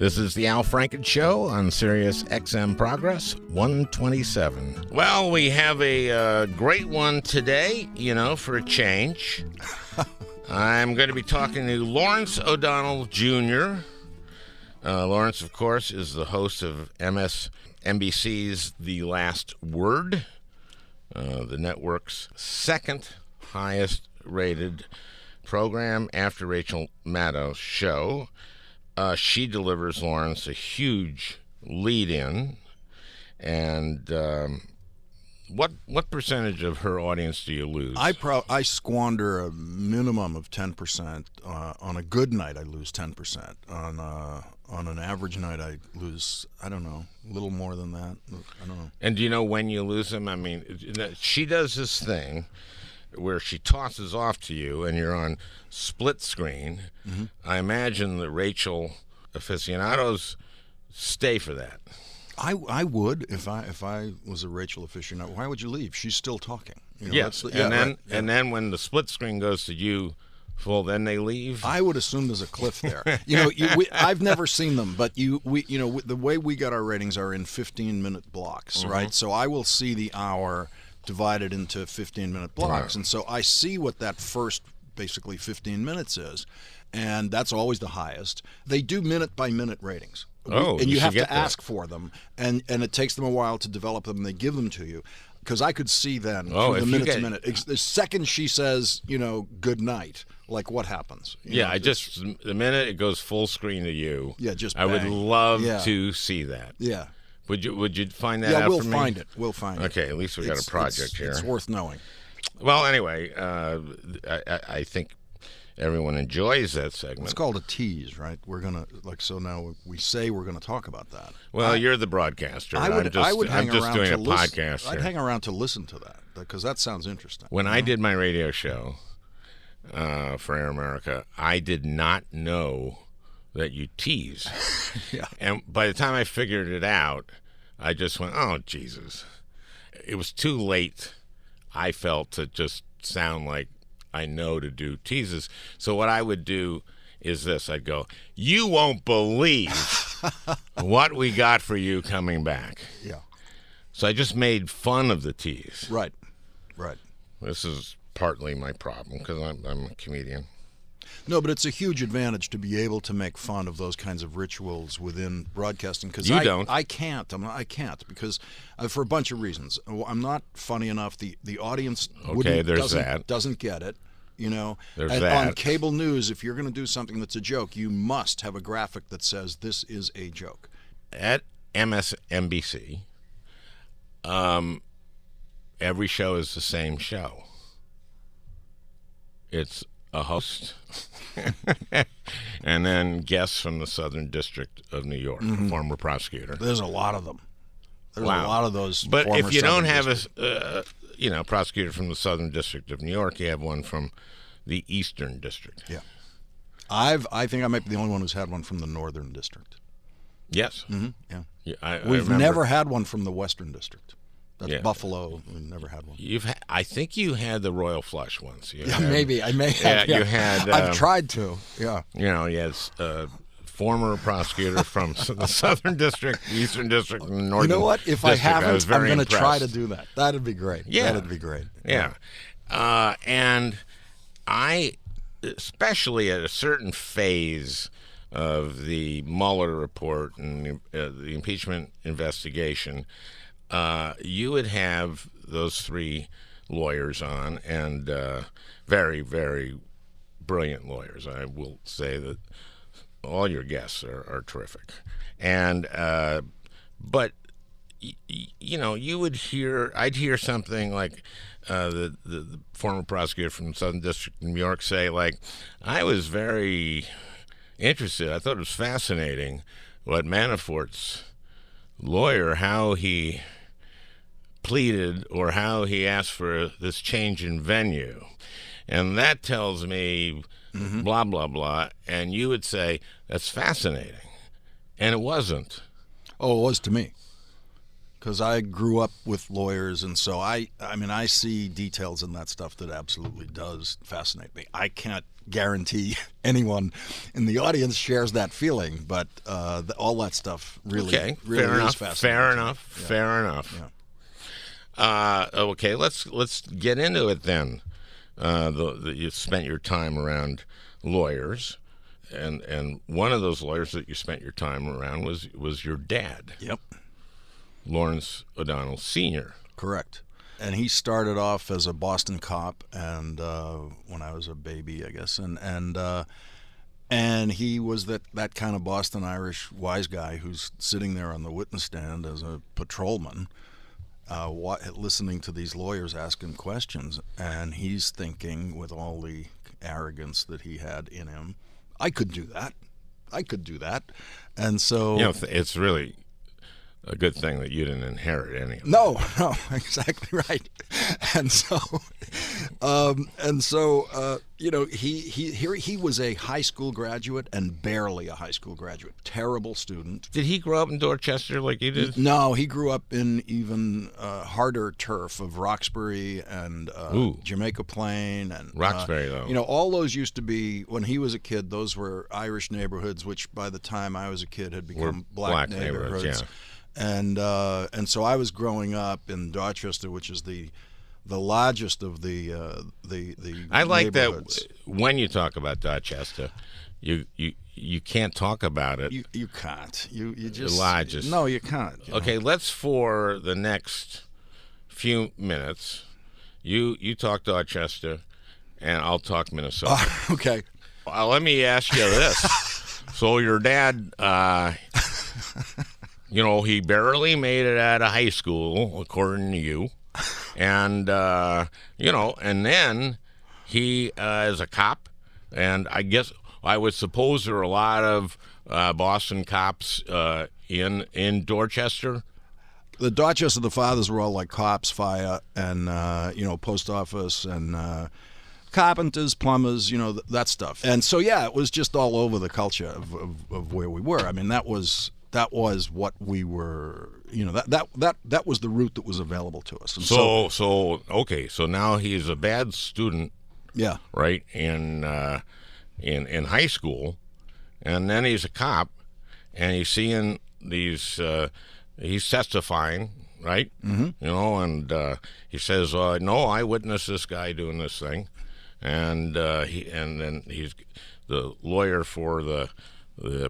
This is the Al Franken Show on Sirius XM Progress 127. Well, we have a great one today, for a change. I'm going to be talking to Lawrence O'Donnell Jr. Lawrence, of course, is the host of MSNBC's The Last Word, the network's second highest rated program after Rachel Maddow's show. She delivers Lawrence a huge lead-in, and what percentage of her audience do you lose? I squander a minimum of 10%. On a good night, I lose 10%. On an average night, I lose, I don't know, a little more than that. I don't know. And do you know when you lose them? I mean, she does this thing where she tosses off to you and you're on split screen. Mm-hmm. I imagine the Rachel aficionados stay for that. I would if I was a Rachel aficionado. Why would you leave? She's still talking. Yes, and then when the split screen goes to you full, then they leave. I would assume there's a cliff there. I've never seen them, but the way we get our ratings are in 15-minute blocks, mm-hmm. right? So I will see the hour divided into 15-minute blocks. Right. And so I see what that first basically 15 minutes is, and that's always the highest. They do minute-by-minute ratings. And you have to ask for them, and it takes them a while to develop them, and they give them to you. Because I could see then, from the minute to minute. The second she says, good night, like what happens? The minute it goes full screen to you, just I bang. would love to see that. Yeah. Would you find that out for me? We'll find it. Okay, at least we got a project here. It's worth knowing. Well, anyway, I think everyone enjoys that segment. It's called a tease, right? We're gonna now we say we're gonna talk about that. Well, you're the broadcaster. I'm just doing a podcast. I'd hang around to listen to that because that sounds interesting. When I did my radio show for Air America, I did not know that you tease. Yeah. And by the time I figured it out, I just went, oh, Jesus. It was too late, I felt, to just sound like I know to do teases. So what I would do is this. I'd go, you won't believe what we got for you coming back. Yeah. So I just made fun of the tease. Right. This is partly my problem because I'm a comedian. No, but it's a huge advantage to be able to make fun of those kinds of rituals within broadcasting. Because I can't. I can't because for a bunch of reasons. I'm not funny enough. The audience doesn't get it. On cable news, if you're going to do something that's a joke, you must have a graphic that says this is a joke. At MSNBC, every show is the same show. It's a host, and then guests from the Southern District of New York, mm-hmm. former prosecutor. There's a lot of them. There's a lot of those. But if you don't have a prosecutor from the Southern District of New York, you have one from the Eastern District. Yeah, I think I might be the only one who's had one from the Northern District. Yes. Mm-hmm. Yeah. We've never had one from the Western District. That's Buffalo. We never had one. I think you had the Royal Flush once. Maybe I may have. Yeah, you had. I've tried to. Yeah. You had former prosecutor from the Southern District, Eastern District, and Northern. You know what? If District, I haven't, I'm going to impressed. try to do that. That'd be great. Yeah. That'd be great. Yeah. And I, especially at a certain phase of the Mueller report and the impeachment investigation, you would have those three lawyers on, and very, very brilliant lawyers. I will say that all your guests are terrific. And but you would I'd hear something like the former prosecutor from the Southern District of New York say, like, I was very interested. I thought it was fascinating what Manafort's lawyer, how he pleaded or how he asked for this change in venue. And that tells me blah, blah, blah. And you would say, that's fascinating. And it wasn't. Oh, it was to me. because I grew up with lawyers, and so I mean, I see details in that stuff that absolutely does fascinate me. I can't guarantee anyone in the audience shares that feeling, but all that stuff really is fascinating. Fair enough. Yeah. Okay, let's get into it then. You spent your time around lawyers, and one of those lawyers that you spent your time around was your dad. Yep. Lawrence O'Donnell Sr. Correct. And he started off as a Boston cop, and when I was a baby, I guess, and he was that kind of Boston Irish wise guy who's sitting there on the witness stand as a patrolman, listening to these lawyers ask him questions, and he's thinking with all the arrogance that he had in him, I could do that, and so it's really a good thing that you didn't inherit any of it. No, exactly right. And so, he was a high school graduate and barely a high school graduate. Terrible student. Did he grow up in Dorchester like you did? No, he grew up in even harder turf of Roxbury and Jamaica Plain and Roxbury, though. All those used to be, when he was a kid, those were Irish neighborhoods, which by the time I was a kid had become black neighborhoods. Yeah. And so I was growing up in Dorchester, which is the largest of the I like neighborhoods. that when you talk about Dorchester, you can't talk about it. You can't. You just largest. No, you can't. Okay, let's for the next few minutes. You talk Dorchester, and I'll talk Minnesota. Okay. Let me ask you this. So your dad. He barely made it out of high school, according to you. And, and then he is a cop. And I guess I would suppose there are a lot of Boston cops in Dorchester. The Dorchester, the fathers were all like cops, fire, and, post office and carpenters, plumbers, that stuff. And so, it was just all over the culture of where we were. I mean, that was what we were, that was the route that was available to us. And so now he's a bad student, right, in high school, and then he's a cop, and he's seeing these, he's testifying, right, and he says, no, I witnessed this guy doing this thing, and then he's the lawyer for the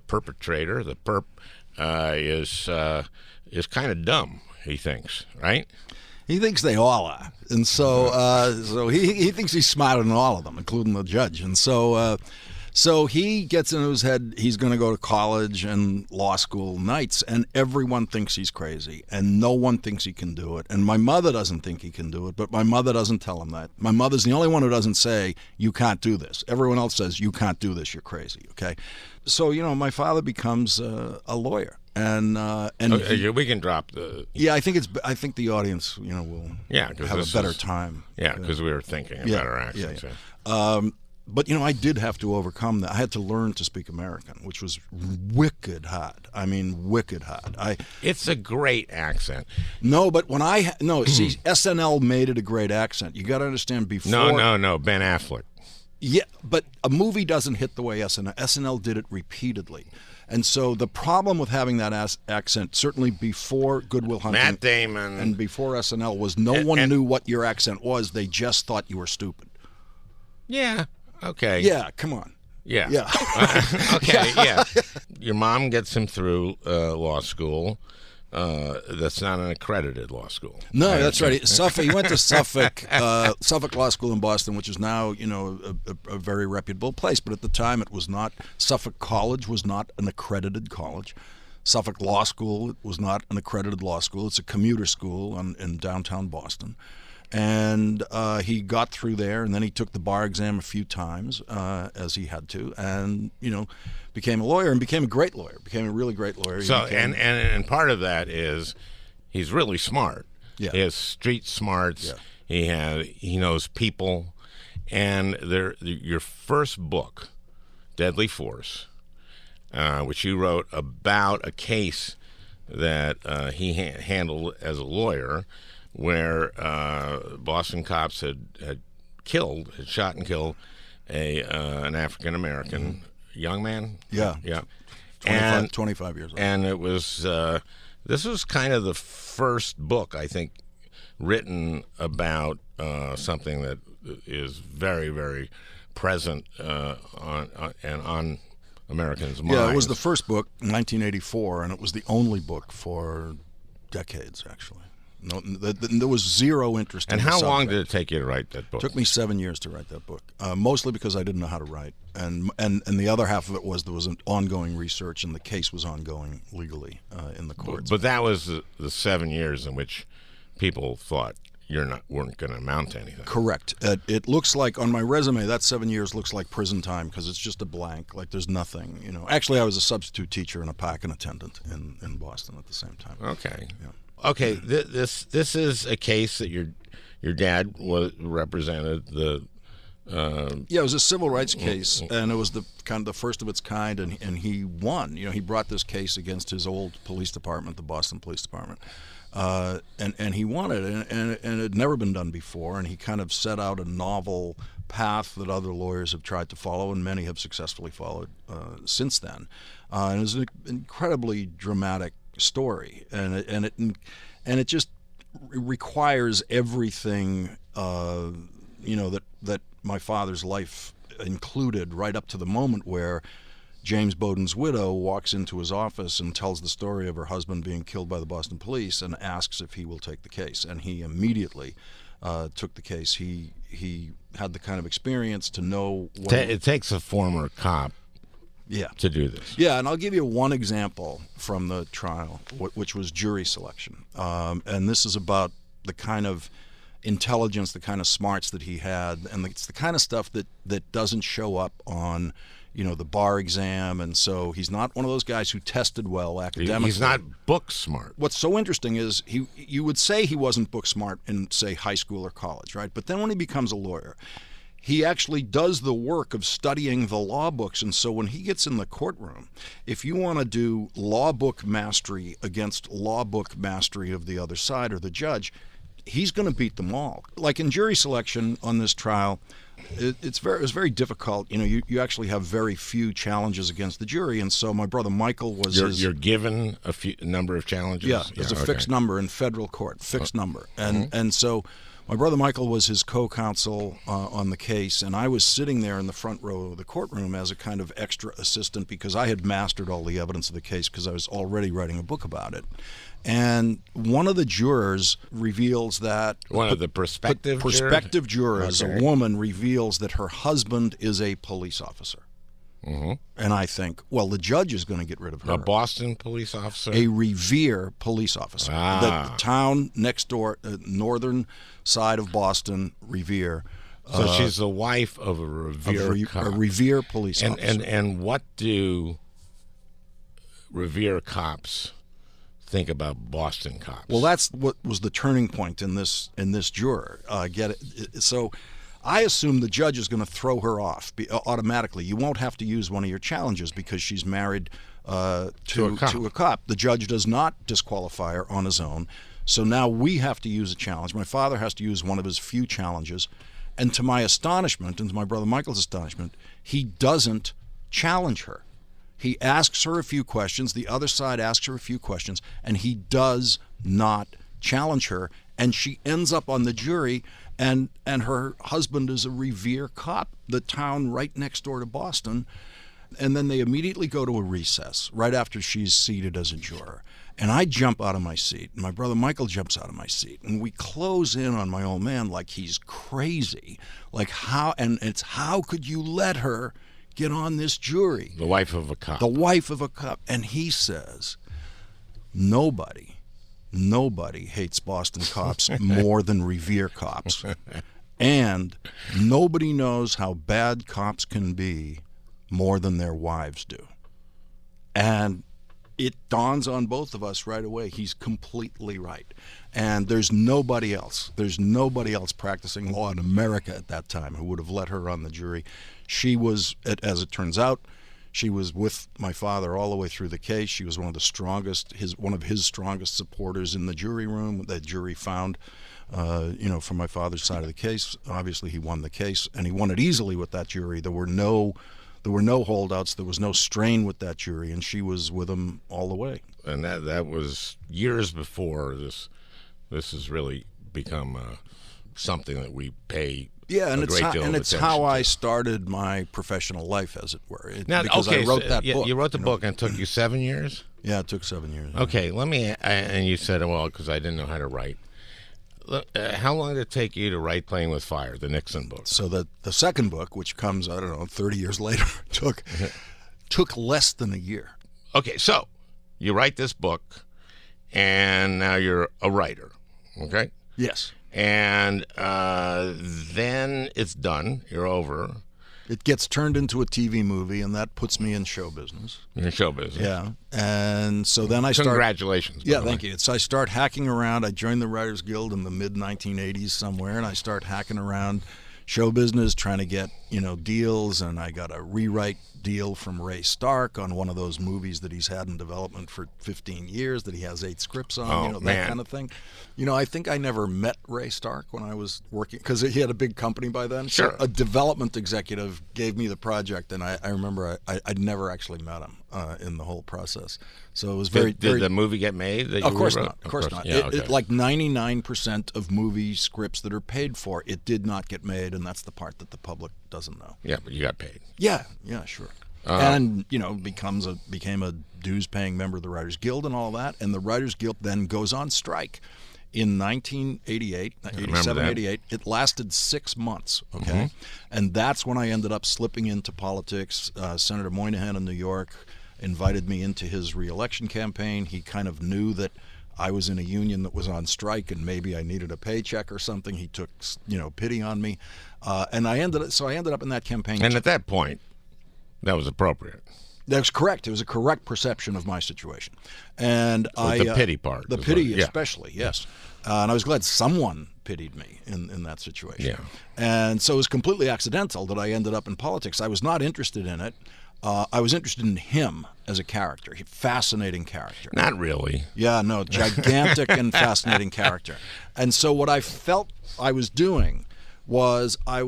perpetrator, the perp. Is kind of dumb, he thinks, right? He thinks they all are, and so he thinks he's smarter than all of them, including the judge. And so he gets into his head he's going to go to college and law school nights, and everyone thinks he's crazy, and no one thinks he can do it. And my mother doesn't think he can do it, but my mother doesn't tell him that. My mother's the only one who doesn't say, you can't do this. Everyone else says, you can't do this, you're crazy, okay? So, my father becomes a lawyer. And we can drop the. Yeah, I think the audience, will have a better time. Yeah, because we were thinking about our accents. Yeah. But I did have to overcome that. I had to learn to speak American, which was wicked hard. I mean, wicked hard. It's a great accent. No, but see, SNL made it a great accent. You got to understand before. No, Ben Affleck. Yeah, but a movie doesn't hit the way SNL did it repeatedly. And so the problem with having that accent, certainly before Good Will Hunting, Matt Damon, and before SNL, was no one knew what your accent was. They just thought you were stupid. Yeah. Okay. Yeah. Come on. Yeah. Yeah. Okay. Yeah. Your mom gets him through law school. That's not an accredited law school. No, that's right. Suffolk. He went to Suffolk Law School in Boston, which is now a very reputable place. But at the time, it was not. Suffolk College was not an accredited college. Suffolk Law School was not an accredited law school. It's a commuter school in downtown Boston. And he got through there, and then he took the bar exam a few times, as he had to, and became a lawyer, and became a great lawyer, became a really great lawyer. And part of that is he's really smart. Yeah. He has street smarts. Yeah. He knows people, and your first book, Deadly Force, which you wrote about a case that he handled as a lawyer, where Boston cops had shot and killed an African American young man. Yeah. 25 years old. And it was this was kind of the first book, I think, written about something that is very, very present on Americans' minds. Yeah, it was the first book, 1984, and it was the only book for decades, actually. No, there was zero interest in And the how long subject. did it take you to write that book? It took me 7 years to write that book, mostly because I didn't know how to write. And the other half of it was there was an ongoing research, and the case was ongoing legally in the courts. But that was the 7 years in which people thought weren't going to amount to anything. Correct. It looks like, on my resume, that 7 years looks like prison time because it's just a blank, like there's nothing. Actually, I was a substitute teacher and a parking attendant in Boston at the same time. Okay. Yeah. Okay, this is a case that your dad represented. Yeah, it was a civil rights case, and it was the first of its kind, and he won. He brought this case against his old police department, the Boston Police Department, and he won it, and it had never been done before, and he kind of set out a novel path that other lawyers have tried to follow, and many have successfully followed since then. And it was an incredibly dramatic story, and it just requires everything that my father's life included, right up to the moment where James Bowdoin's widow walks into his office and tells the story of her husband being killed by the Boston police and asks if he will take the case, and he immediately took the case. He had the kind of experience to know it takes a former cop to do this. Yeah, and I'll give you one example from the trial, which was jury selection. And this is about the kind of intelligence, the kind of smarts that he had, and it's the kind of stuff that doesn't show up on, the bar exam. And so he's not one of those guys who tested well academically. He's not book smart. What's so interesting is you would say he wasn't book smart in, say, high school or college, right? But then when he becomes a lawyer, he actually does the work of studying the law books. And so when he gets in the courtroom, if you want to do law book mastery against law book mastery of the other side or the judge, he's going to beat them all. Like in jury selection on this trial, it was very difficult. You actually have very few challenges against the jury. And so my brother Michael was You're given a number of challenges? Yeah, there's a fixed number in federal court, fixed number. And so my brother Michael was his co-counsel on the case, and I was sitting there in the front row of the courtroom as a kind of extra assistant because I had mastered all the evidence of the case because I was already writing a book about it. And one of the jurors reveals that... One of the prospective jurors, okay. A woman, reveals that her husband is a police officer. Mm-hmm. And I think, well, the judge is going to get rid of her. A Boston police officer? A Revere police officer. The town next door, northern side of Boston, Revere. So she's the wife of a Revere cop. A Revere police officer. And what do Revere cops think about Boston cops? Well, that's what was the turning point in this juror. Get it? So I assume the judge is going to throw her off automatically. You won't have to use one of your challenges because she's married to a cop. The judge does not disqualify her on his own. So now we have to use a challenge. My father has to use one of his few challenges. And to my astonishment, and to my brother Michael's astonishment, he doesn't challenge her. He asks her a few questions. The other side asks her a few questions, and he does not challenge her. And she ends up on the jury, and her husband is a Revere cop, the town right next door to Boston. And then they immediately go to a recess right after she's seated as a juror. And I jump out of my seat, and my brother Michael jumps out of my seat, and we close in on my old man like he's crazy. Like how could you let her get on this jury? The wife of a cop. The wife of a cop. And he says, nobody hates Boston cops more than Revere cops. And nobody knows how bad cops can be more than their wives do. And it dawns on both of us right away. He's completely right. And there's nobody else practicing law in America at that time who would have let her on the jury. She was, as it turns out, She was with my father all the way through the case. She was one of his strongest supporters in the jury room. The jury found, from my father's side of the case. Obviously, he won the case, and he won it easily with that jury. There were no holdouts. There was no strain with that jury, and she was with him all the way. And that was years before this has really become something that we pay a great deal of attention to. It's how I started my professional life, as it were. I wrote that book. You wrote the book, and it took you 7 years? Yeah, it took 7 years. Okay, and you said, well, because I didn't know how to write. How long did it take you to write Playing with Fire, the Nixon book? So the second book, which comes, 30 years later, took less than a year. Okay, so you write this book, and now you're a writer, okay? Yes. And then it's done. You're over. It gets turned into a TV movie, and that puts me in show business. In show business. Yeah. And so then I start... Congratulations. Yeah, thank you. So I start hacking around. I joined the Writers Guild in the mid-1980s somewhere, and I start hacking around show business, trying to get, deals, and I got a rewrite deal from Ray Stark on one of those movies that he's had in development for 15 years that he has 8 scripts on, that kind of thing. I think I never met Ray Stark when I was working, because he had a big company by then. Sure. So a development executive gave me the project, and I remember I'd never actually met him in the whole process. So it was very... Did the movie get made? Of course not. Of course not. Yeah, okay. Like 99% of movie scripts that are paid for, it did not get made, and that's the part that the public doesn't know. Yeah, but you got paid. Yeah, sure. And became a dues-paying member of the Writers Guild and all that, and the Writers Guild then goes on strike in 1988, 87, 88. It lasted 6 months, okay? Mm-hmm. And that's when I ended up slipping into politics. Senator Moynihan in New York invited me into his re-election campaign. He kind of knew that I was in a union that was on strike and maybe I needed a paycheck or something. He took, pity on me. And I ended up in that campaign. And at that point, that was appropriate. That's correct. It was a correct perception of my situation. And the pity part. The pity especially, yes. And I was glad someone pitied me in that situation. Yeah. And so it was completely accidental that I ended up in politics. I was not interested in it. I was interested in him as a character. Fascinating character. Not really. Yeah, no, gigantic and fascinating character. And so what I felt I was doing was I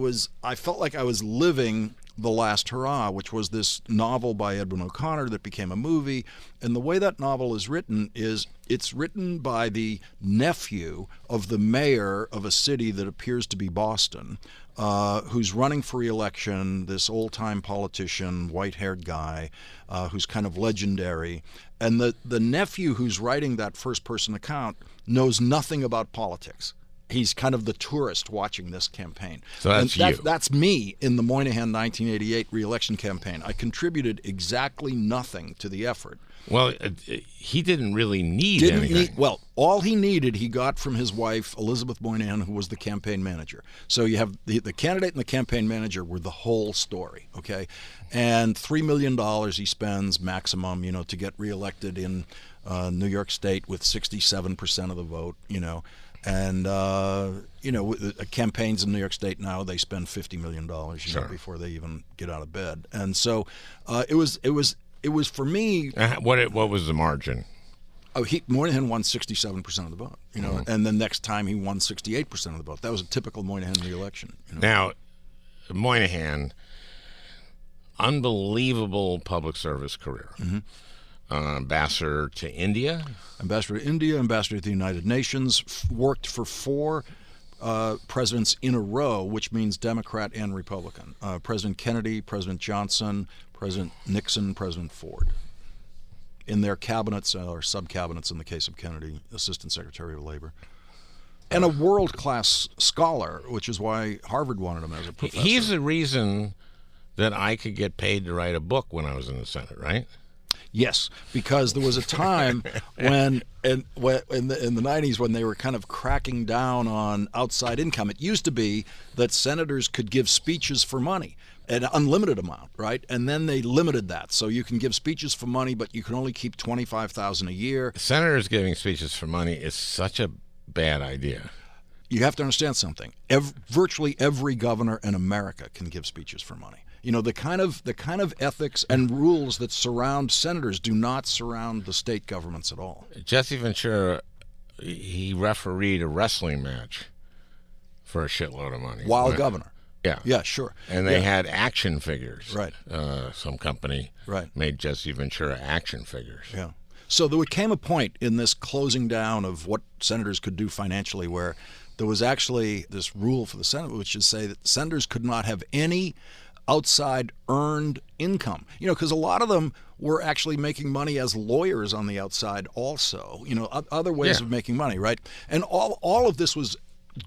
felt like I was living The Last Hurrah, which was this novel by Edwin O'Connor that became a movie. And the way that novel is written is it's written by the nephew of the mayor of a city that appears to be Boston, who's running for re-election, this old-time politician, white-haired guy, who's kind of legendary. And the nephew who's writing that first-person account knows nothing about politics. He's kind of the tourist watching this campaign. So that's you. That's me in the Moynihan 1988 re-election campaign. I contributed exactly nothing to the effort. Well, he didn't really need anything. All he needed he got from his wife, Elizabeth Moynihan, who was the campaign manager. So you have the candidate and the campaign manager were the whole story, okay? And $3 million he spends maximum, to get reelected in New York State with 67% of the vote, And, campaigns in New York State now, they spend $50 million before they even get out of bed. And so it was for me. What was the margin? Moynihan won 67% of the vote, and the next time he won 68% of the vote. That was a typical Moynihan re-election. Now, Moynihan, unbelievable public service career. Mm-hmm. Ambassador to India, ambassador to the United Nations, worked for 4 presidents in a row, which means Democrat and Republican. President Kennedy, President Johnson, President Nixon, President Ford. In their cabinets, or sub-cabinets in the case of Kennedy, Assistant Secretary of Labor. And a world-class scholar, which is why Harvard wanted him as a professor. He's the reason that I could get paid to write a book when I was in the Senate, right? Yes, because there was a time when in the 90s when they were kind of cracking down on outside income. It used to be that senators could give speeches for money, an unlimited amount, right? And then they limited that. So you can give speeches for money, but you can only keep $25,000 a year. Senators giving speeches for money is such a bad idea. You have to understand something. Virtually every governor in America can give speeches for money. You know, the kind of ethics and rules that surround senators do not surround the state governments at all. Jesse Ventura, he refereed a wrestling match for a shitload of money While governor. Yeah. Yeah, sure. And they had action figures. Right. Some company made Jesse Ventura action figures. Yeah. So there came a point in this closing down of what senators could do financially where there was actually this rule for the Senate, which is say that senators could not have any outside earned income. You know, because a lot of them were actually making money as lawyers on the outside also. You know, other ways of making money, right? And all of this was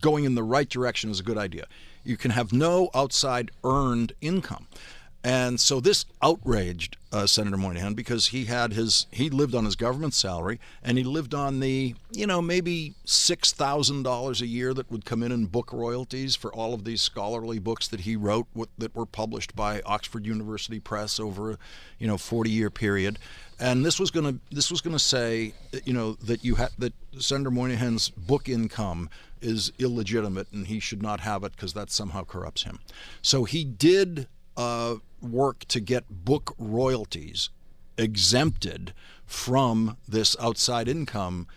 going in the right direction is a good idea. You can have no outside earned income. And so this outraged Senator Moynihan because he lived on his government salary and he lived on the, maybe $6,000 a year that would come in book royalties for all of these scholarly books that he wrote that were published by Oxford University Press over a 40-year period. And this was going to say, that Senator Moynihan's book income is illegitimate and he should not have it because that somehow corrupts him. So he did work to get book royalties exempted from this outside income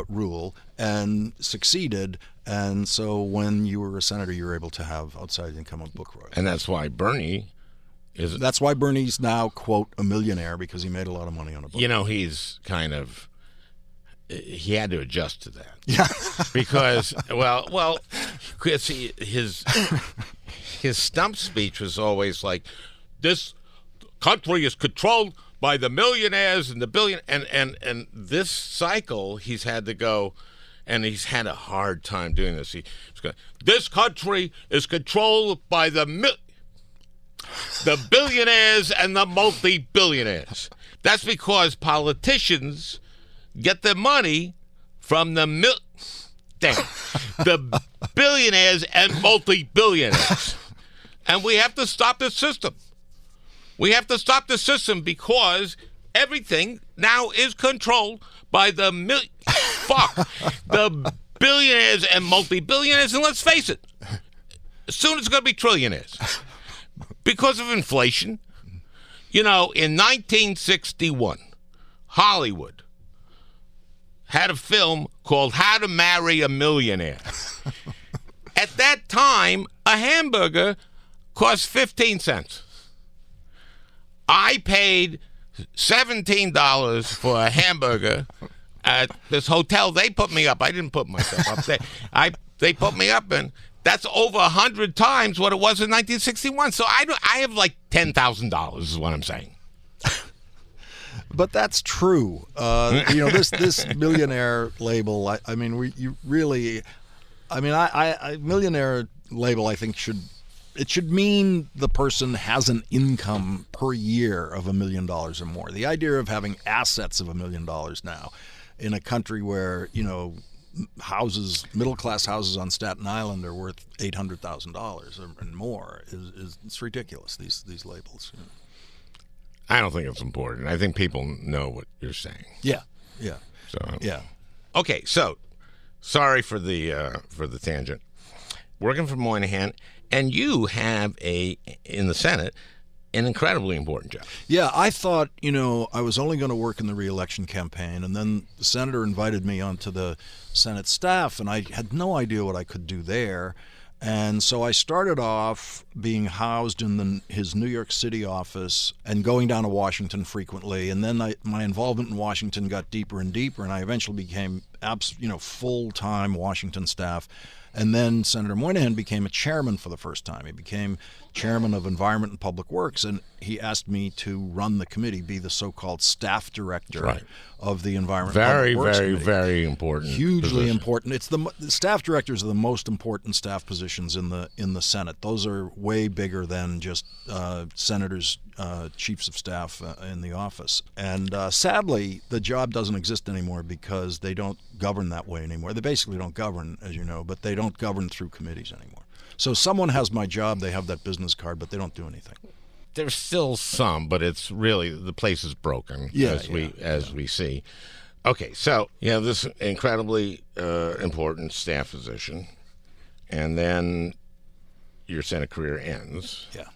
rule and succeeded. And so when you were a senator, you were able to have outside income on book royalties. And that's why Bernie is... That's why Bernie's now, quote, a millionaire because he made a lot of money on a book. He's kind of... He had to adjust to that. Yeah. Because, his stump speech was always like, this country is controlled by the millionaires and the billion, and this cycle he's had to go, and he's had a hard time doing this. He's going, this country is controlled by the billionaires and the multi-billionaires. That's because politicians get their money from the billionaires and multi-billionaires. And we have to stop this system. We have to stop the system because everything now is controlled by the billionaires and multi-billionaires. And let's face it, soon it's going to be trillionaires because of inflation. In 1961, Hollywood had a film called How to Marry a Millionaire. At that time, a hamburger cost 15 cents. I paid $17 for a hamburger at this hotel. They put me up. I didn't put myself up. They put me up, and that's over 100 times what it was in 1961. So I have like $10,000 is what I'm saying. But that's true. This millionaire label. Millionaire label. I think should mean the person has an income per year of $1 million or more. The idea of having assets of $1 million now, in a country where middle class houses on Staten Island are worth $800,000 and more it's ridiculous. These labels. I don't think it's important. I think people know what you're saying. Yeah. So yeah. Okay, so sorry for the tangent. Working for Moynihan, and you have in the Senate an incredibly important job. Yeah, I thought I was only going to work in the re-election campaign, and then the senator invited me onto the Senate staff, and I had no idea what I could do there. And so I started off being housed in his New York City office and going down to Washington frequently. And then my involvement in Washington got deeper and deeper, and I eventually became full-time Washington staff. And then Senator Moynihan became a chairman for the first time. He became chairman of Environment and Public Works, and he asked me to run the committee, be the so-called staff director of the Environment and Public Works Committee. Very important. Hugely position. important. It's the staff directors are the most important staff positions in the Senate. Those are way bigger than just senators, chiefs of staff in the office. And sadly, the job doesn't exist anymore because they don't govern that way anymore. They basically don't govern, as you know, but they don't govern through committees anymore. So someone has my job, they have that business card, but they don't do anything. There's still some, but it's really, the place is broken, as we see. Okay, so you have this incredibly important staff position, and then your Senate career ends. Yeah.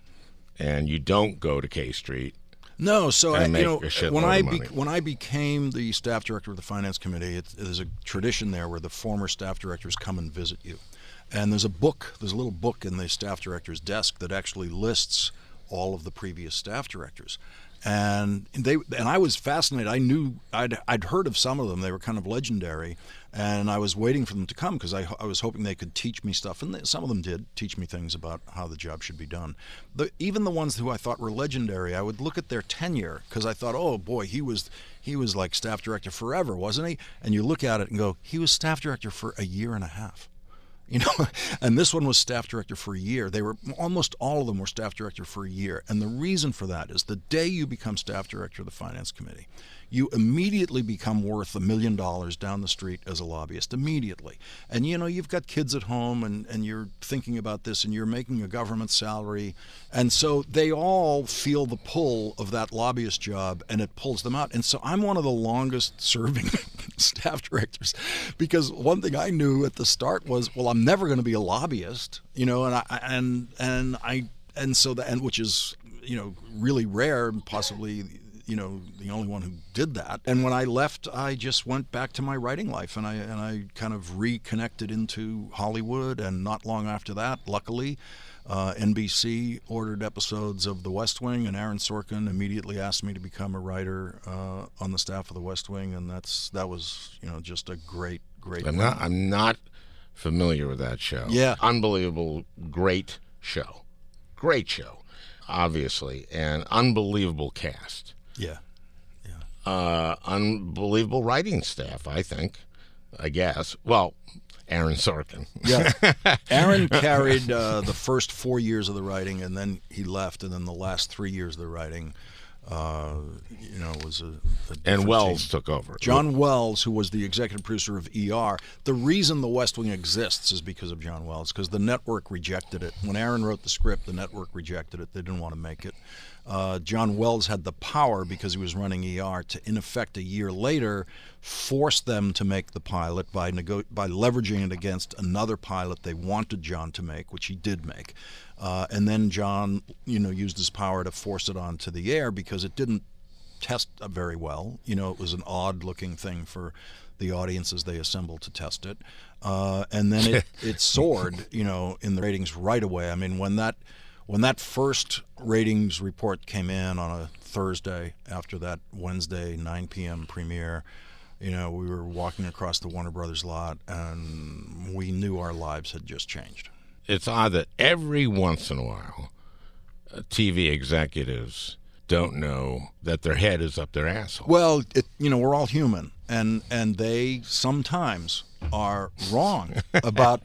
and you don't go to K Street. No, so And make a shitload of money. when I became the staff director of the Finance Committee, there's a tradition there where the former staff directors come and visit you. And there's a little book in the staff director's desk that actually lists all of the previous staff directors. And I was fascinated. I knew I'd heard of some of them. They were kind of legendary, and I was waiting for them to come because I was hoping they could teach me stuff. And some of them did teach me things about how the job should be done. Even the ones who I thought were legendary, I would look at their tenure because I thought, oh boy, he was like staff director forever, wasn't he? And you look at it and go, he was staff director for a year and a half. And this one was staff director for a year. Almost all of them were staff director for a year. And the reason for that is the day you become staff director of the Finance Committee, you immediately become worth $1 million down the street as a lobbyist, immediately. And you've got kids at home and you're thinking about this and you're making a government salary. And so they all feel the pull of that lobbyist job and it pulls them out. And so I'm one of the longest serving staff directors because one thing I knew at the start was, well, I'm never going to be a lobbyist, which is, really rare and possibly the only one who did that. And when I left, I just went back to my writing life, and I kind of reconnected into Hollywood. And not long after that, luckily, NBC ordered episodes of The West Wing, and Aaron Sorkin immediately asked me to become a writer on the staff of The West Wing, and that was just a great. I'm not familiar with that show. Yeah, unbelievable, great show, obviously, and unbelievable cast. Yeah. Unbelievable writing staff, I guess. Well, Aaron Sorkin. Yeah. Aaron carried the first 4 years of the writing, and then he left, and then the last 3 years of the writing, was a and Wells team. Took over. John Wells, who was the executive producer of ER. The reason The West Wing exists is because of John Wells, because the network rejected it. When Aaron wrote the script, the network rejected it. They didn't want to make it. John Wells had the power, because he was running ER, to, in effect, a year later, force them to make the pilot by leveraging it against another pilot they wanted John to make, which he did make. And then John, used his power to force it onto the air because it didn't test very well. It was an odd-looking thing for the audience as they assembled to test it. And then it soared, in the ratings right away. I mean, when that first ratings report came in on a Thursday after that Wednesday 9 p.m. premiere, we were walking across the Warner Brothers lot, and we knew our lives had just changed. It's odd that every once in a while, TV executives don't know that their head is up their asshole. Well, we're all human, and they sometimes are wrong about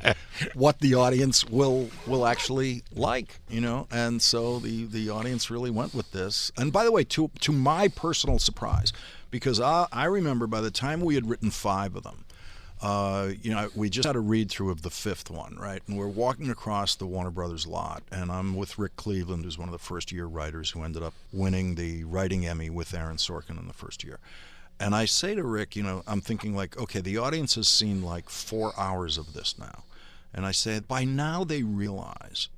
what the audience will actually like, and so the audience really went with this. And by the way, to my personal surprise, because I remember by the time we had written 5 of them, we just had a read through of the 5th one, right? And we're walking across the Warner Brothers lot, and I'm with Rick Cleveland, who's one of the first-year writers who ended up winning the Writing Emmy with Aaron Sorkin in the first year. And I say to Rick, I'm thinking like, okay, the audience has seen like 4 hours of this now. And I say, by now they realize,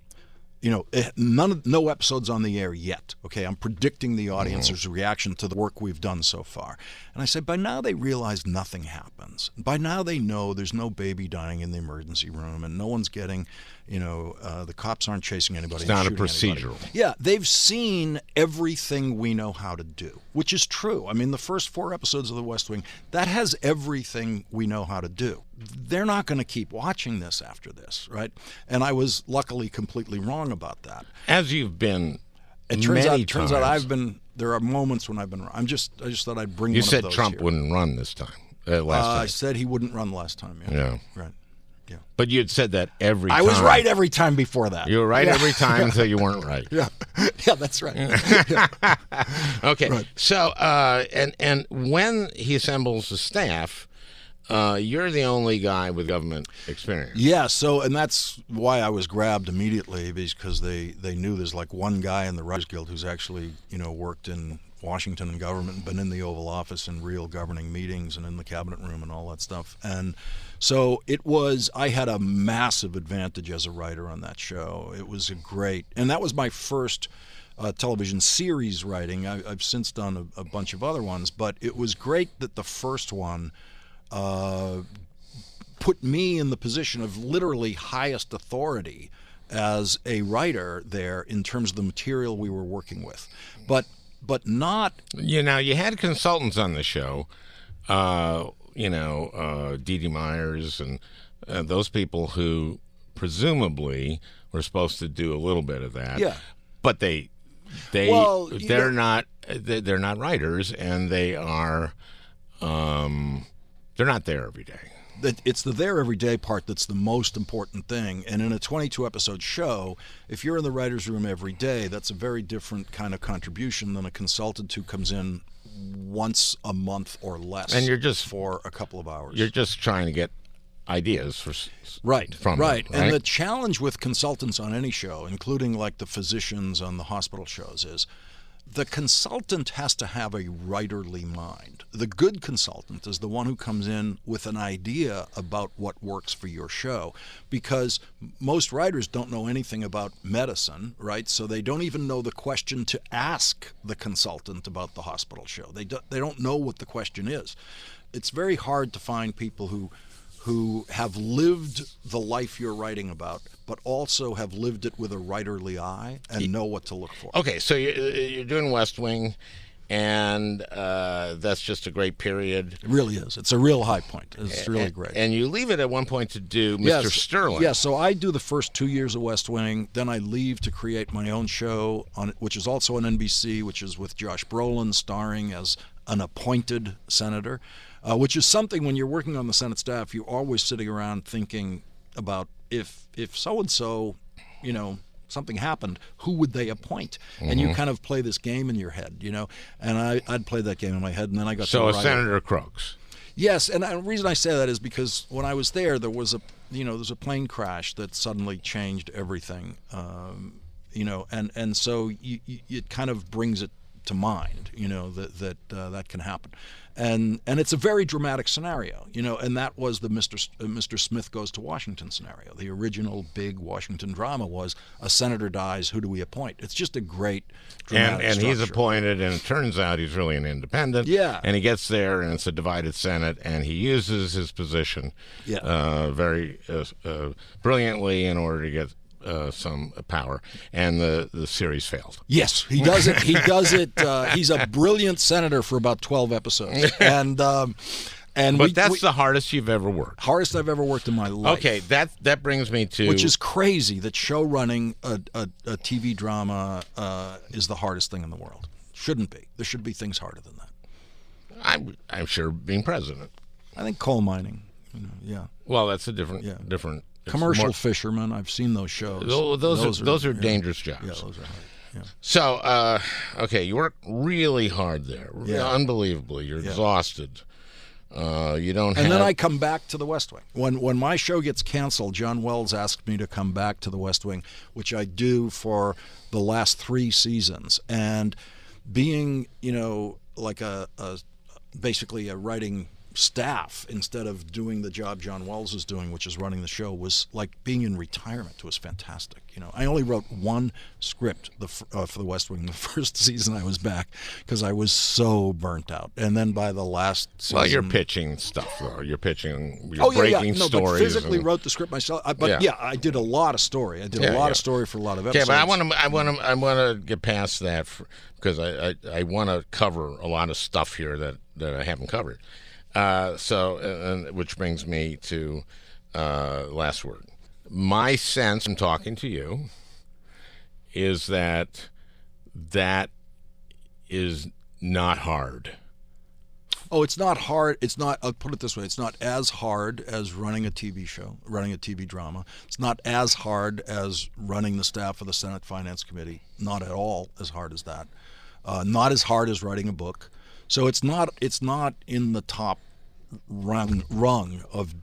no episodes on the air yet. Okay, I'm predicting the audience's reaction to the work we've done so far. And I say, by now they realize nothing happens. By now they know there's no baby dying in the emergency room, and no one's getting, the cops aren't chasing anybody. It's not a procedural. Anybody. Yeah, they've seen everything we know how to do, which is true. I mean, the first 4 episodes of The West Wing, that has everything we know how to do. They're not going to keep watching this after this, right? And I was luckily completely wrong about that. As you've been, it turns out I've been. There are moments when I've been wrong. I just thought I'd bring. You one said of those Trump here. wouldn't run this time. Last time. I said he wouldn't run last time. Yeah. Right. Yeah. But you had said that every time. I was right every time before that. You were right every time until you weren't right. Yeah. Yeah, that's right. Okay. Right. So, and when he assembles the staff, you're the only guy with government experience. Yeah, and that's why I was grabbed immediately, because they knew there's like one guy in the Writers Guild who's actually, worked in Washington and government, been in the Oval Office in real governing meetings and in the cabinet room and all that stuff. And so I had a massive advantage as a writer on that show. It was and that was my first television series writing. I've since done a bunch of other ones, but it was great that the first one put me in the position of literally highest authority as a writer there in terms of the material we were working with. But not... You had consultants on the show, Dee Dee Myers and those people who presumably were supposed to do a little bit of that. Yeah. But they're not writers, and they're not there every day. It's the there every day part that's the most important thing. And in a 22-episode show, if you're in the writer's room every day, that's a very different kind of contribution than a consultant who comes in once a month or less, and you're just for a couple of hours. You're just trying to get ideas from them, right? And the challenge with consultants on any show, including like the physicians on the hospital shows, is the consultant has to have a writerly mind. The good consultant is the one who comes in with an idea about what works for your show, because most writers don't know anything about medicine, right? So they don't even know the question to ask the consultant about the hospital show. They don't know what the question is. It's very hard to find people who have lived the life you're writing about, but also have lived it with a writerly eye and know what to look for. Okay, so you're doing West Wing, and that's just a great period. It really is. It's a real high point. It's really great. And you leave it at one point to do Mr. Sterling. Yeah, so I do the first 2 years of West Wing. Then I leave to create my own show, which is also on NBC, which is with Josh Brolin, starring as an appointed senator. Which is something when you're working on the Senate staff, you're always sitting around thinking about if so-and-so, something happened, who would they appoint? Mm-hmm. And you kind of play this game in your head, and I'd play that game in my head, and then I got So a Senator Crooks. Yes, and the reason I say that is because when I was there was a plane crash that suddenly changed everything, and so it kind of brings it to mind, that can happen. And it's a very dramatic scenario, and that was the Mr. Smith Goes to Washington scenario. The original big Washington drama was a senator dies, who do we appoint? It's just a great dramatic and structure. He's appointed, and it turns out he's really an independent. Yeah. And he gets there, and it's a divided Senate, and he uses his position very brilliantly in order to get some power, and the series failed. Yes, he does it. He's a brilliant senator for about 12 episodes, but that's the hardest you've ever worked. Hardest I've ever worked in my life. Okay, that brings me to, which is crazy that show running a TV drama is the hardest thing in the world. Shouldn't be. There should be things harder than that. I'm sure being president. I think coal mining. Yeah. Well, that's a different. Commercial fishermen. I've seen those shows. Those are dangerous jobs. Yeah, those are hard. Yeah. So, okay, you work really hard there. Yeah. Unbelievably. You're exhausted. You don't. And then I come back to the West Wing. When my show gets canceled, John Wells asked me to come back to the West Wing, which I do for the last 3 seasons. And being, like basically a writing staff instead of doing the job John Wells is doing, which is running the show, was like being in retirement. It was fantastic. I only wrote 1 script for the West Wing the first season I was back because I was so burnt out. And then by the last season... Well, you're pitching stuff, though. You're breaking stories. But physically wrote the script myself. I did a lot of story. I did a lot of story for a lot of episodes. Okay, but I want to get past that because I want to cover a lot of stuff here that I haven't covered. Which brings me to last word. My sense from talking to you is that is not hard. Oh, it's not hard. It's not. I'll put it this way: it's not as hard as running a TV show, running a TV drama. It's not as hard as running the staff of the Senate Finance Committee. Not at all as hard as that. Not as hard as writing a book. So it's not in the top rung of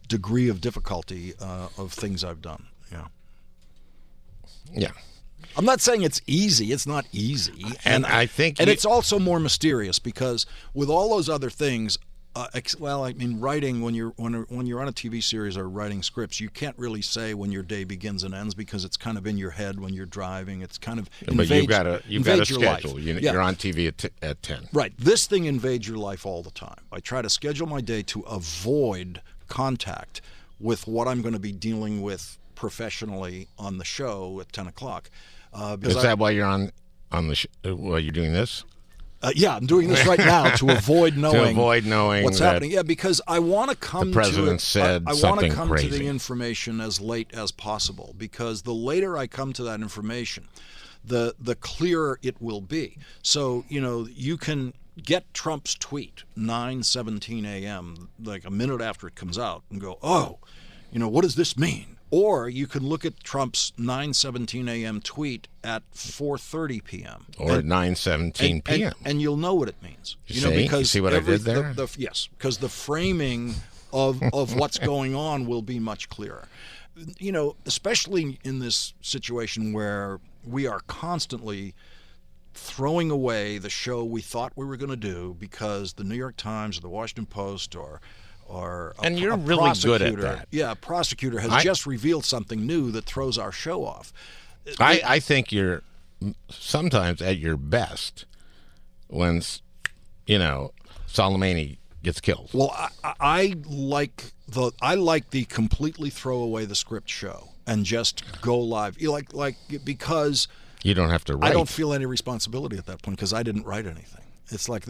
degree of difficulty of things I've done. Yeah. I'm not saying it's easy. It's not easy. And I think it's also more mysterious because with all those other things, Well, I mean, writing when you're on a TV series or writing scripts, you can't really say when your day begins and ends because it's kind of in your head when you're driving. It's kind of but you've got a schedule. Yeah. You're on TV at 10. Right. This thing invades your life all the time. I try to schedule my day to avoid contact with what I'm going to be dealing with professionally on the show at 10 o'clock. Is that why you're on the while you're doing this? Yeah, I'm doing this right now to avoid knowing what's happening. Yeah, because I want to come the president to said I something want to come crazy. to the information as late as possible, because the later I come to that information, the clearer it will be. So, you can get Trump's tweet 9:17 a.m., like a minute after it comes out, and go, oh, what does this mean? Or you can look at Trump's 9:17 a.m. tweet at 4:30 p.m. Or at 9:17 p.m. And you'll know what it means. Because you see what I did there? Yes, because the framing of what's going on will be much clearer. Especially in this situation where we are constantly throwing away the show we thought we were going to do because the New York Times or the Washington Post or and you're really good at that. Yeah, a prosecutor has just revealed something new that throws our show off. I think you're sometimes at your best when, Soleimani gets killed. Well, I like the completely throw away the script show and just go live. Because you don't have to write. I don't feel any responsibility at that point because I didn't write anything. It's like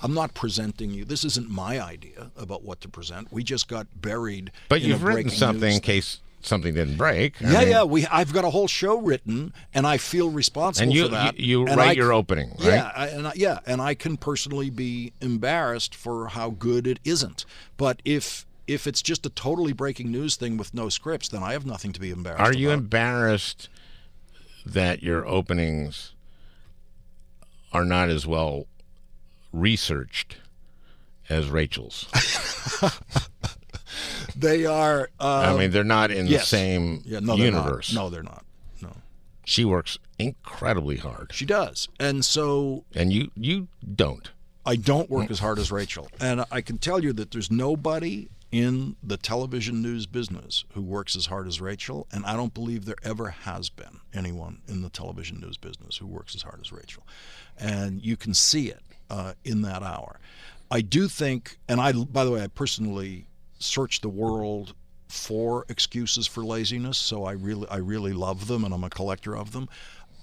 I'm not presenting you. This isn't my idea about what to present. We just got buried. But you've written something in case something didn't break. I've got a whole show written, and I feel responsible for that. You write your opening, right? And I can personally be embarrassed for how good it isn't. But if it's just a totally breaking news thing with no scripts, then I have nothing to be embarrassed about. Are you embarrassed that your openings are not as well researched as Rachel's? They are. They're not in the same universe. No, they're not. No. She works incredibly hard. She does, and so. And you don't. I don't work as hard as Rachel, and I can tell you that there's nobody in the television news business who works as hard as Rachel, and I don't believe there ever has been anyone in the television news business who works as hard as Rachel, and you can see it in that hour. I do think, and by the way, I personally search the world for excuses for laziness, so I really love them, and I'm a collector of them.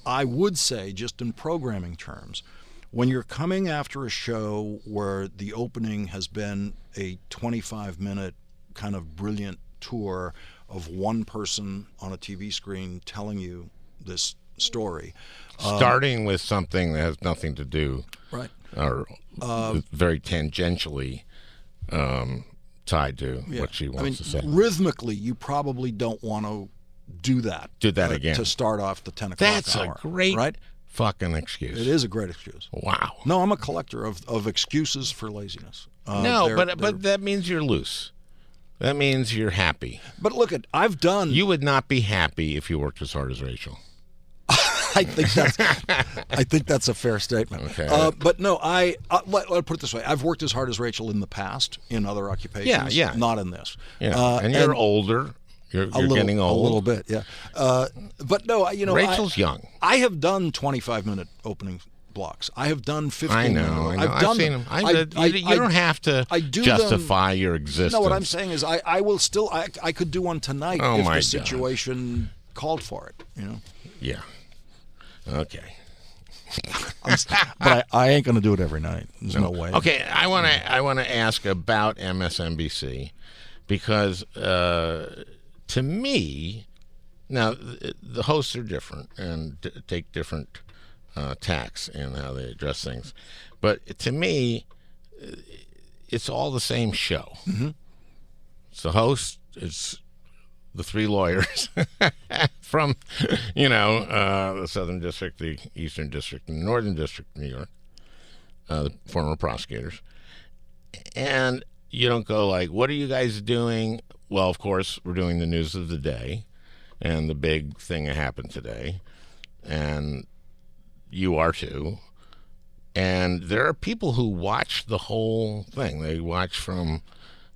I would say, just in programming terms, when you're coming after a show where the opening has been a 25-minute kind of brilliant tour of one person on a TV screen telling you this story, starting with something that has nothing to do, right, or very tangentially tied to what she wants to say. Rhythmically, you probably don't want to do that. Do that again to start off the 10 o'clock That's hour. a great right? fucking excuse. It is a great excuse. Wow. No, I'm a collector of excuses for laziness. But that means you're loose. That means you're happy. But look, I've done. You would not be happy if you worked as hard as Rachel. I think that's a fair statement. Okay. But no, I'll put it this way: I've worked as hard as Rachel in the past in other occupations. Yeah. Not in this. Yeah. And you're older. You're getting old. A little bit, yeah. But no, Rachel's young. I have done 25-minute opening blocks. I have done 15. I know. I've seen them. You don't have to justify your existence. No, what I'm saying is, I will still. I could do one tonight if the situation called for it. Yeah. Okay. But I ain't going to do it every night. There's no way. Okay, I want to ask about MSNBC because to me, now the hosts are different and take different tacks in how they address things, but to me, it's all the same show. Mm-hmm. It's the host. It's the three lawyers from, the Southern District, the Eastern District, and the Northern District of New York, the former prosecutors. And you don't go like, what are you guys doing? Well, of course, we're doing the news of the day and the big thing that happened today. And you are too. And there are people who watch the whole thing. They watch from,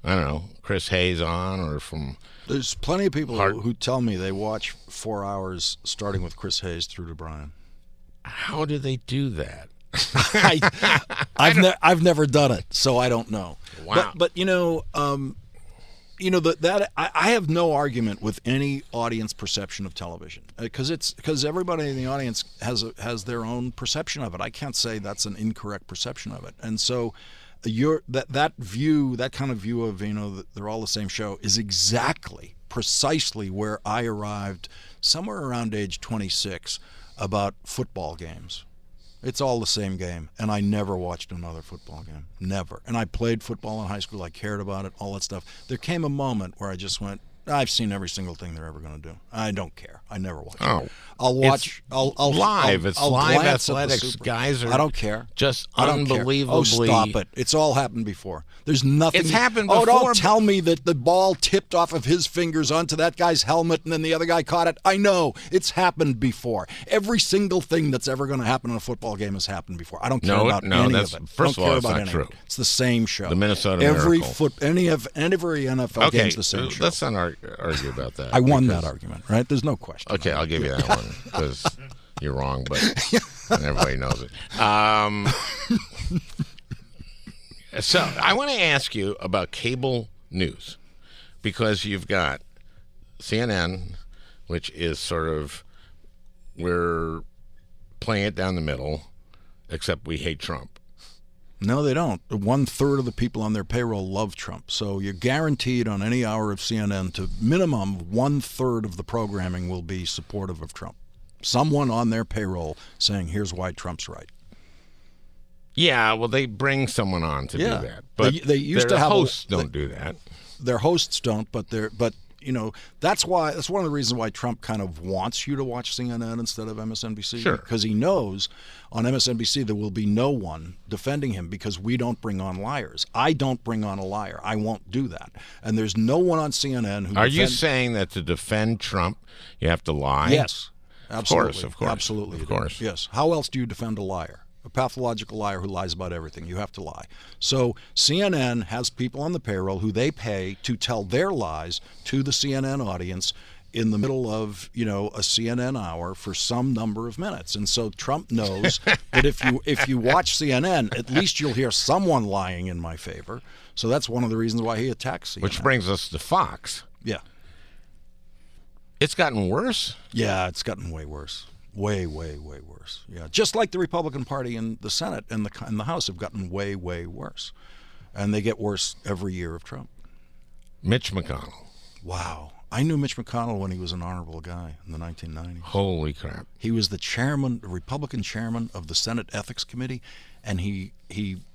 I don't know, Chris Hayes on, or from... There's plenty of people who tell me they watch 4 hours starting with Chris Hayes through to Brian. How do they do that? I've never done it, so I don't know. Wow. But I have no argument with any audience perception of television, because everybody in the audience has their own perception of it. I can't say that's an incorrect perception of it, and so that kind of view of that they're all the same show is precisely where I arrived somewhere around age 26 about football games. It's all the same game, and I never watched another football game. Never. And I played football in high school. I cared about it, all that stuff. There came a moment where I just went, I've seen every single thing they're ever going to do. I don't care. I never watch it. I'll watch. I'll live. It's I'll live athletics. Guys are. I don't care. Just I don't unbelievably. Care. Oh, stop it! It's all happened before. There's nothing. It's happened before. Oh, don't tell me that the ball tipped off of his fingers onto that guy's helmet, and then the other guy caught it. I know it's happened before. Every single thing that's ever going to happen in a football game has happened before. I don't care about any of it. First of all, it's not true. It's the same show. The Minnesota every Miracle. Every NFL game's the same show. Let's not argue about that. I won that argument, right? There's no question. Okay, I'll give you that one because you're wrong, but and everybody knows it. So I want to ask you about cable news, because you've got CNN, which is sort of, we're playing it down the middle, except we hate Trump. No, they don't. 1/3 of the people on their payroll love Trump. So you're guaranteed on any hour of CNN to minimum 1/3 of the programming will be supportive of Trump. Someone on their payroll saying, here's why Trump's right. Yeah, well, they bring someone on to do that. But they used to have hosts don't do that. Their hosts don't, but that's one of the reasons why Trump kind of wants you to watch CNN instead of MSNBC. Sure. Because he knows on MSNBC there will be no one defending him, because we don't bring on liars. I don't bring on a liar. I won't do that. And there's no one on CNN who... Are you saying that to defend Trump, you have to lie? Yes. Absolutely. Of course. Absolutely. Of course. Yes. How else do you defend a liar? A pathological liar who lies about everything. You have to lie. So CNN has people on the payroll who they pay to tell their lies to the CNN audience in the middle of, a CNN hour for some number of minutes. And so Trump knows that if you watch CNN, at least you'll hear someone lying in my favor. So that's one of the reasons why he attacks CNN. Which brings us to Fox. Yeah. It's gotten worse? Yeah, it's gotten way worse. Way, way, way worse. Yeah, just like the Republican Party in the Senate and the House have gotten way, way worse. And they get worse every year of Trump. Mitch McConnell. Wow. I knew Mitch McConnell when he was an honorable guy in the 1990s. Holy crap. He was the Republican chairman of the Senate Ethics Committee, and he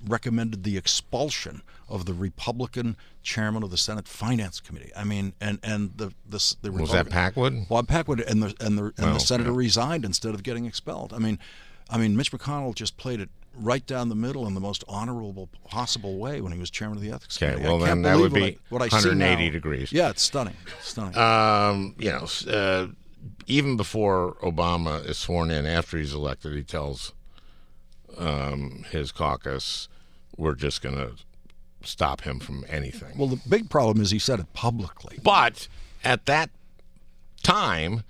recommended the expulsion of the Republican chairman of the Senate Finance Committee. I mean, and the Republican, was that Packwood? Bob Packwood, and the senator resigned instead of getting expelled. I mean, Mitch McConnell just played it right down the middle in the most honorable possible way when he was chairman of the Ethics Committee. Okay, well then that would be 180 degrees. Yeah, it's stunning. Stunning. Even before Obama is sworn in, after he's elected, he tells his caucus, we're just going to stop him from anything. Well, the big problem is he said it publicly. But at that time,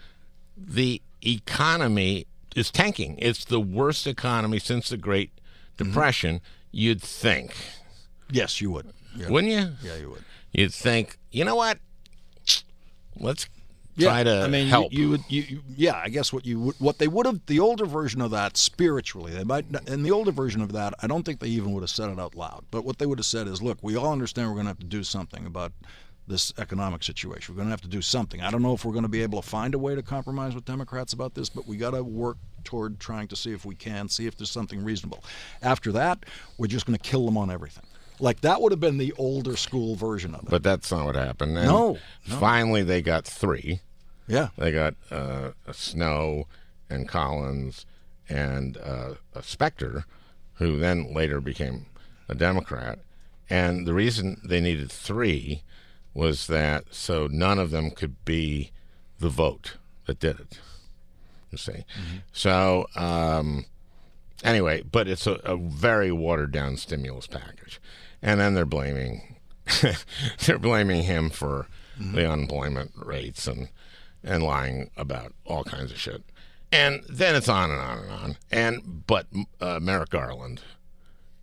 the economy is tanking. It's the worst economy since the Great Depression, you'd think. Yes, you would. Yeah. Wouldn't you? Yeah, you would. You'd think, you know what? Let's try to help. I guess what they would have, the older version of that spiritually, they might, in the older version of that, I don't think they even would have said it out loud. But what they would have said is, look, we all understand we're going to have to do something about this economic situation. We're going to have to do something. I don't know if we're going to be able to find a way to compromise with Democrats about this, but we got to work toward trying to see if we can, see if there's something reasonable. After that, we're just going to kill them on everything. Like, that would have been the older school version of it. But that's not what happened. And no. Finally, they got three. Yeah. They got Snow and Collins and Specter, who then later became a Democrat. And the reason they needed three was that so none of them could be the vote that did it, you see. Mm-hmm. So Anyway, but it's a very watered down stimulus package, and then they're blaming him for the unemployment rates and lying about all kinds of shit, and then it's on and on and on. But Merrick Garland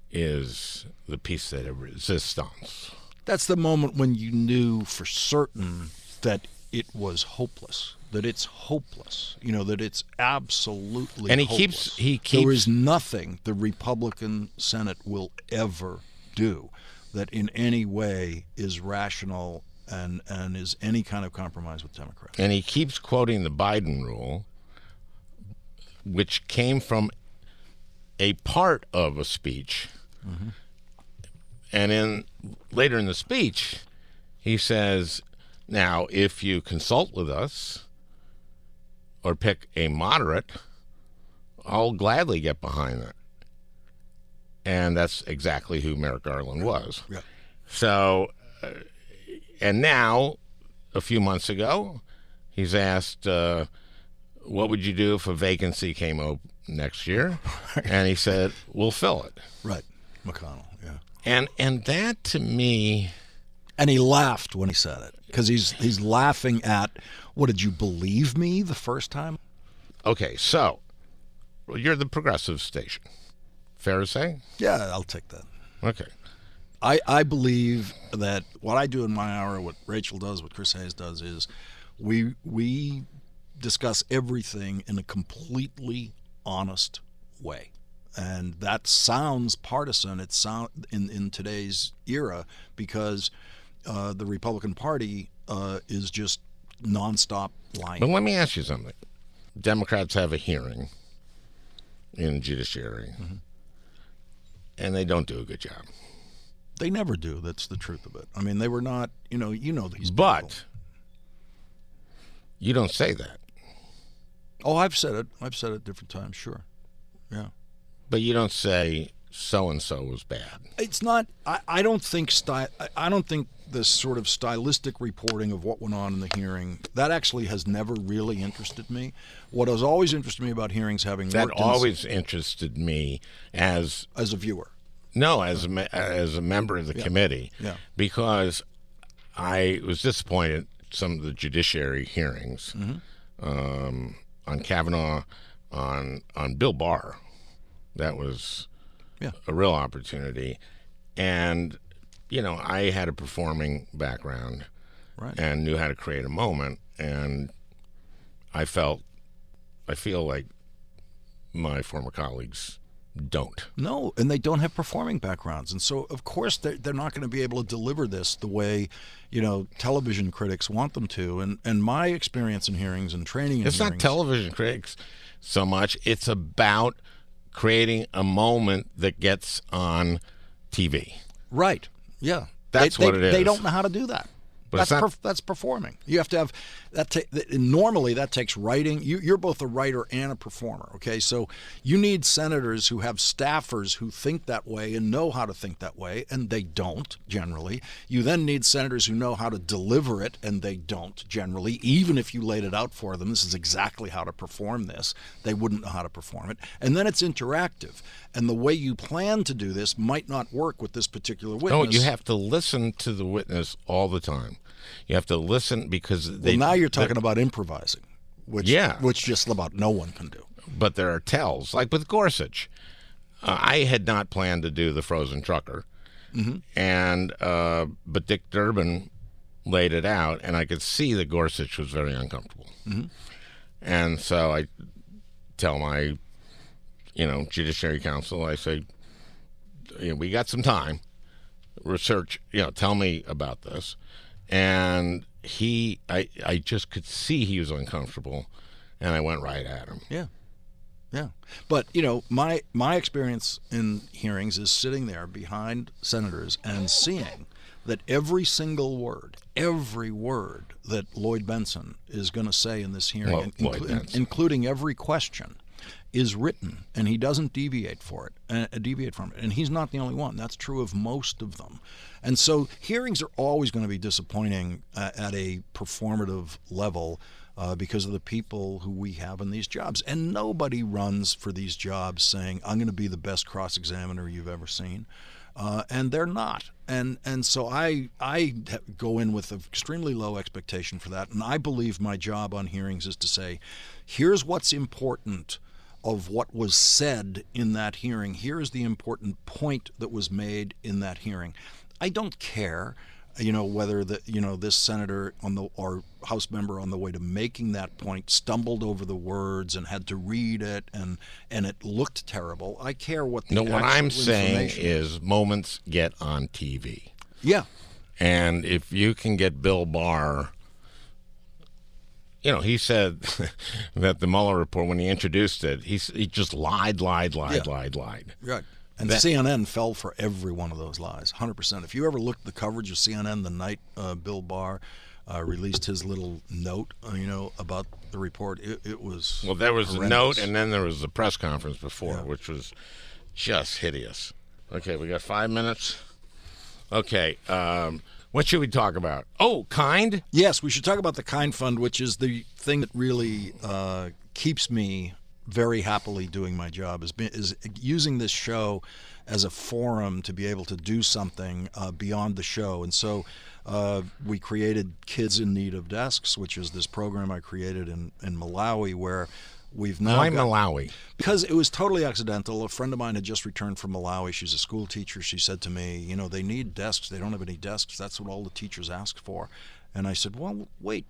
is the piece de resistance. That's the moment when you knew for certain that it was hopeless. That it's hopeless, that it's absolutely and hopeless. He keeps. There is nothing the Republican Senate will ever do that in any way is rational and is any kind of compromise with Democrats. And he keeps quoting the Biden rule, which came from a part of a speech, and later in the speech, he says, "Now, if you consult with us, or pick a moderate, I'll gladly get behind that." And that's exactly who Merrick Garland was. Yeah. So, and now, a few months ago, he's asked, what would you do if a vacancy came up next year? And he said, we'll fill it. Right. McConnell, yeah. And that, to me... And he laughed when he said it, because he's laughing at, what, did you believe me the first time? Okay, so you're the progressive station. Fair to say? Yeah, I'll take that. Okay. I believe that what I do in my hour, what Rachel does, what Chris Hayes does, is we discuss everything in a completely honest way. And that sounds partisan. It sound in today's era because the Republican Party is just nonstop lying. But let me ask you something. Democrats have a hearing in judiciary, and they don't do a good job. They never do. That's the truth of it. I mean, they were not, you know these people. But you don't say that. Oh, I've said it. I've said it different times, sure. Yeah. But you don't say so-and-so was bad. It's not, I don't think this sort of stylistic reporting of what went on in the hearing, that actually has never really interested me. What has always interested me about hearings, having that worked always interested me as a viewer. No, as a member of the committee, because I was disappointed in some of the judiciary hearings on Kavanaugh, on Bill Barr. That was a real opportunity, and I had a performing background, and knew how to create a moment, and I feel like my former colleagues don't. No, and they don't have performing backgrounds, and so of course they're not going to be able to deliver this the way television critics want them to. And my experience in hearings and training in it's hearings, not television critics so much. It's about creating a moment that gets on TV. Right. Yeah. That's what it is. They don't know how to do that. But That's performing. You have to have that. Normally, that takes writing. You're both a writer and a performer. Okay, so you need senators who have staffers who think that way and know how to think that way, and they don't generally. You then need senators who know how to deliver it, and they don't generally. Even if you laid it out for them, this is exactly how to perform this, they wouldn't know how to perform it. And then it's interactive, and the way you plan to do this might not work with this particular witness. No, you have to listen to the witness all the time. You have to listen because now you're talking about improvising, which just about no one can do. But there are tells, like with Gorsuch. I had not planned to do the frozen trucker, and but Dick Durbin laid it out, and I could see that Gorsuch was very uncomfortable. And so I tell my, Judiciary Council, I say, we got some time, research, tell me about this. And I just could see he was uncomfortable, and I went right at him. Yeah. But, my experience in hearings is sitting there behind senators and seeing that every single word, every word that Lloyd Benson is going to say in this hearing, including every question, is written, and he doesn't deviate from it. And he's not the only one. That's true of most of them. And so hearings are always going to be disappointing at a performative level because of the people who we have in these jobs. And nobody runs for these jobs saying, I'm going to be the best cross-examiner you've ever seen. And they're not. And so I go in with an extremely low expectation for that. And I believe my job on hearings is to say, here's what's important of what was said in that hearing. Here's the important point that was made in that hearing. I don't care, whether this senator or House member on the way to making that point stumbled over the words and had to read it and it looked terrible. I care what the what I'm saying is. Is moments get on TV. Yeah. And if you can get Bill Barr, he said that the Mueller report, when he introduced it, he just lied. Right. And That- CNN fell for every one of those lies, 100%. If you ever looked at the coverage of CNN the night Bill Barr released his little note, about the report, it was Well, there was horrendous. a note, and then there was the press conference before, Yeah. which was just hideous. Okay, we got 5 minutes. Okay, what should we talk about? Oh, kind? Yes, we should talk about the Kind Fund, which is the thing that really keeps me very happily doing my job, is using this show as a forum to be able to do something beyond the show. And so we created Kids in Need of Desks, which is this program I created in Malawi, where we've now Why Malawi? Because it was totally accidental. A friend of mine had just returned from Malawi. She's a school teacher. She said to me, they need desks. They don't have any desks. That's what all the teachers ask for. And I said, well, wait,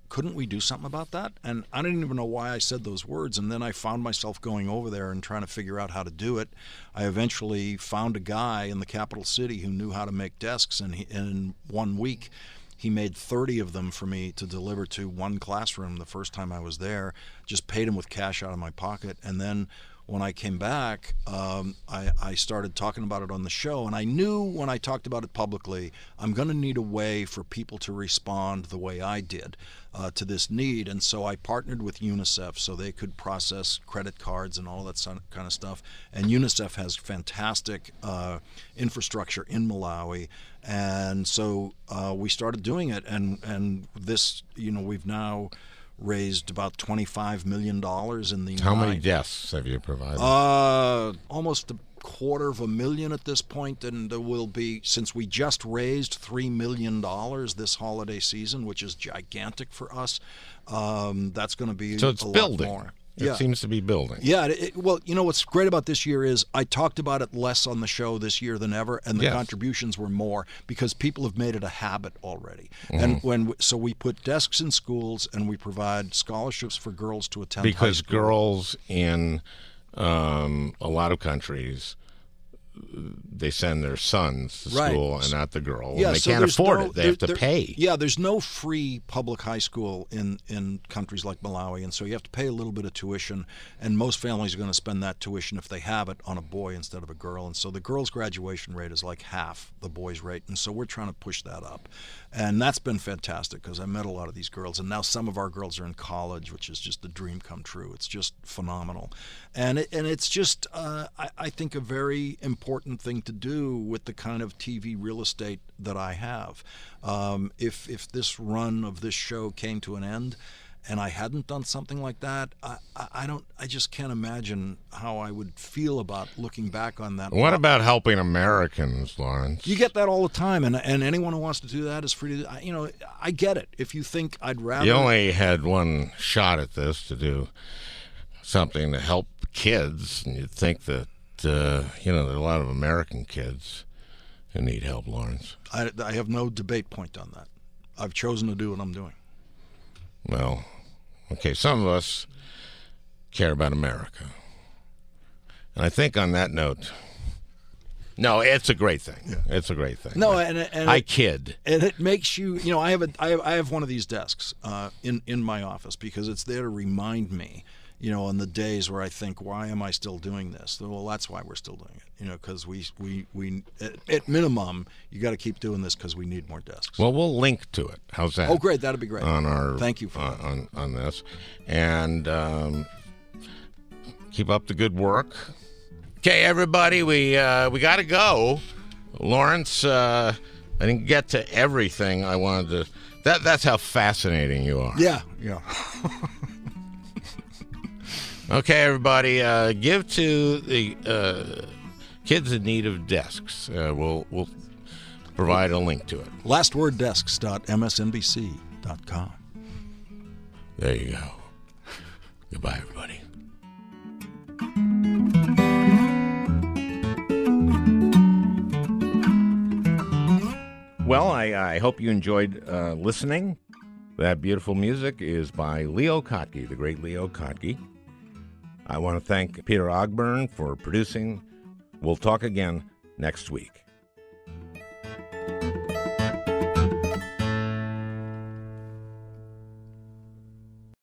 couldn't we do something about that? And I didn't even know why I said those words. And then I found myself going over there and trying to figure out how to do it. I eventually found a guy in the capital city who knew how to make desks. And in 1 week, he made 30 of them for me to deliver to one classroom the first time I was there. Just paid him with cash out of my pocket. And then when I came back, I started talking about it on the show. And I knew when I talked about it publicly, I'm going to need a way for people to respond the way I did to this need. And so I partnered with UNICEF so they could process credit cards and all that kind of stuff. And UNICEF has fantastic infrastructure in Malawi. And so we started doing it. And this, we've now raised about $25 million in the How many desks have you provided? Almost $250,000 at this point, and there will be, since we just raised $3 million this holiday season, which is gigantic for us. That's going to be so it's a building. lot more. It seems to be building. Yeah. Well, what's great about this year is I talked about it less on the show this year than ever, and the contributions were more because people have made it a habit already. Mm-hmm. And so we put desks in schools, and we provide scholarships for girls to attend high because school. girls in a lot of countries, they send their sons to school and not the girl. Yeah, and they so can't afford it. They have to pay. Yeah, there's no free public high school in countries like Malawi, and so you have to pay a little bit of tuition, and most families are going to spend that tuition, if they have it, on a boy instead of a girl. And so the girls' graduation rate is like half the boys' rate, and so we're trying to push that up. And that's been fantastic because I met a lot of these girls, and now some of our girls are in college, which is just a dream come true. It's just phenomenal. And it's just, I think, a very important thing to do with the kind of TV real estate that I have. If this run of this show came to an end and I hadn't done something like that, I just can't imagine how I would feel about looking back on that. What about helping Americans, Lawrence? You get that all the time, and anyone who wants to do that is free to. I get it. If you think I'd rather, You only had one shot at this to do something to help kids, and you'd think that there are a lot of American kids who need help, Lawrence. I have no debate point on that. I've chosen to do what I'm doing. Well, okay, some of us care about America. And I think on that note, no, it's a great thing. Yeah. It's a great thing. No, I kid. And it makes you, I have one of these desks in my office because it's there to remind me, on the days where I think, why am I still doing this? Well, that's why we're still doing it, because we at minimum, you got to keep doing this because we need more desks. Well, we'll link to it. How's that? Oh, great. That'd be great. On our Thank you for that. On this. And keep up the good work. Okay, everybody, we got to go. Lawrence, I didn't get to everything I wanted to That's how fascinating you are. Yeah. Okay, everybody, give to the kids in need of desks. We'll provide a link to it. Lastworddesks.msnbc.com. There you go. Goodbye, everybody. Well, I hope you enjoyed listening. That beautiful music is by Leo Kottke, the great Leo Kottke. I want to thank Peter Ogburn for producing. We'll talk again next week.